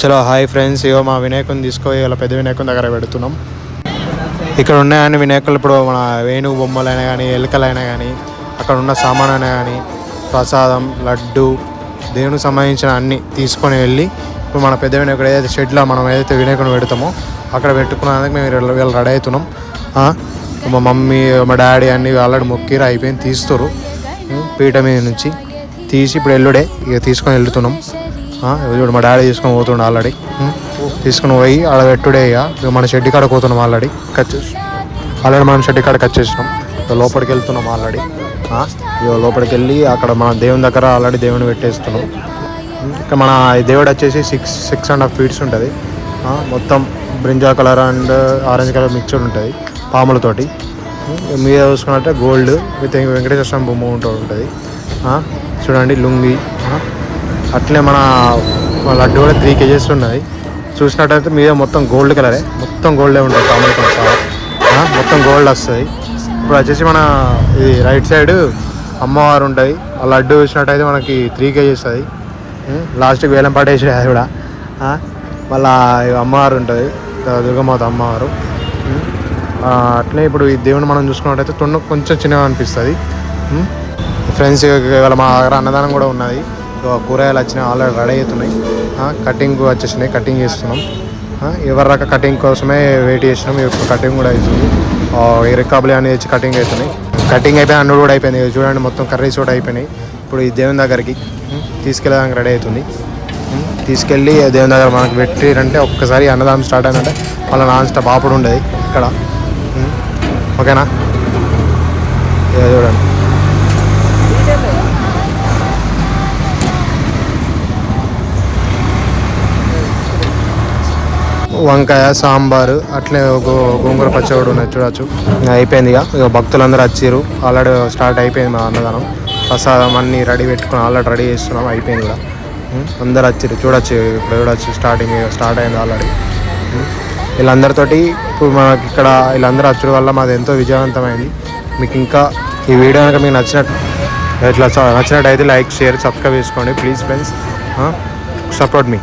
చలో hi friends, ఇగో మా వినాయకుని తీసుకొని ఇలా పెద్ద వినాయకుని దగ్గర పెడుతున్నాం. ఇక్కడ ఉన్నాయని వినాయకులు ఇప్పుడు మన వేణుగు బొమ్మలైనా కానీ, ఎలుకలైనా కానీ, అక్కడ ఉన్న సామాన్ అయినా కానీ, ప్రసాదం, లడ్డు, దేవునికి సంబంధించిన అన్నీ తీసుకొని వెళ్ళి ఇప్పుడు మన పెద్ద వినాయకుడు ఏదైతే షెడ్లో మనం ఏదైతే వినాయకుని పెడతామో అక్కడ పెట్టుకున్నందుకు మేము వీళ్ళు రెడీ అవుతున్నాం. మా మమ్మీ, మా డాడీ అన్నీ ఆల్రెడీ మొక్కిరు, అయిపోయింది, తీస్తారు పీట మీద నుంచి తీసి ఇప్పుడు ఎల్లుడే ఇక తీసుకొని వెళ్తున్నాం. ఇప్పుడు మా డాడీ తీసుకొని పోతుండే ఆల్రెడీ, తీసుకుని పోయి ఆడ పెట్టుడే. ఇక మన షెడ్ కాడకు పోతున్నాం, ఆల్రెడీ మనం షెడ్ కాడకి వచ్చేసినాం. లోపలికి వెళ్తున్నాం ఆల్రెడీ. ఇక లోపలికి వెళ్ళి అక్కడ మన దేవుని దగ్గర ఆల్రెడీ దేవుని పెట్టేస్తున్నాం. ఇంకా మన దేవుడు వచ్చేసి 6.5 feet ఉంటుంది. మొత్తం brinjal colour and orange colour mixture ఉంటుంది పాములతోటి. మీద చూసుకున్నట్టే గోల్డ్ విత్ వెంకటేశ్వర స్వామి బొమ్మ ఉంటుంది. చూడండి లుంగి. అట్లే మన లడ్డు కూడా 3 kgs ఉన్నది. చూసినట్టయితే మీద మొత్తం గోల్డ్ కలరే, మొత్తం గోల్డే ఉంటుంది పాములతో సహా. మొత్తం గోల్డ్ వస్తుంది. ఇప్పుడు వచ్చేసి మన ఇది రైట్ సైడ్ అమ్మవారు ఉంటుంది. ఆ లడ్డు చూసినట్టయితే మనకి 3 kgs అది. లాస్ట్కి వేలం పాటేసి అది కూడా. మళ్ళీ అమ్మవారు ఉంటుంది, దుర్గమాత అమ్మవారు. అట్లే ఇప్పుడు ఈ దేవుని మనం చూసుకున్నట్టయితే కొంచెం చిన్నగా అనిపిస్తుంది. ఫ్రెండ్స్, ఇవాళ మా దగ్గర అన్నదానం కూడా ఉన్నది. కూరగాయలు వచ్చినాయి, ఆల్రెడీ రెడీ అవుతున్నాయి. కటింగ్ వచ్చేసినాయి, కటింగ్ చేస్తున్నాం. ఎవరి రక కటింగ్ కోసమే వెయిట్ చేసినాం. ఇప్పుడు కటింగ్ కూడా అవుతుంది. రికాబులు అన్నీ తెచ్చి కటింగ్ అవుతున్నాయి. కటింగ్ అయిపోయి అన్నుడు కూడా అయిపోయింది. చూడండి మొత్తం కర్రీస్ కూడా అయిపోయినాయి. ఇప్పుడు ఈ దేవుని దగ్గరికి తీసుకెళ్ళడానికి రెడీ అవుతుంది. తీసుకెళ్ళి దేవుని దగ్గర మనకు పెట్టిరంటే ఒక్కసారి అన్నదానం స్టార్ట్ అయిందంటే మళ్ళీ నాన్ స్టాప్ ఆపుడు ఉండేది ఇక్కడ. ఓకేనా? చూడండి వంకాయ, సాంబారు, అట్లే గోంగూర పచ్చడి కూడా ఉన్నది చూడవచ్చు. అయిపోయింది. ఇక భక్తులందరూ వచ్చారు, ఆల్రెడీ స్టార్ట్ అయిపోయింది మా అన్నదానం. ప్రసాదం అన్నీ రెడీ పెట్టుకుని ఆల్రెడీ రెడీ చేస్తున్నాం, అయిపోయింది కూడా. అందరు వచ్చారు చూడొచ్చు. ఇప్పుడు చూడొచ్చు స్టార్ట్ అయింది ఆల్రెడీ. వీళ్ళందరితోటి ఇప్పుడు మనకి ఇక్కడ వీళ్ళందరూ వచ్చడం వల్ల మాది ఎంతో విజయవంతమైంది. మీకు ఇంకా ఈ వీడియో కనుక మీకు నచ్చినట్టయితే లైక్, షేర్, సబ్స్క్రైబ్ చేసుకోండి ప్లీజ్ ఫ్రెండ్స్. Support me.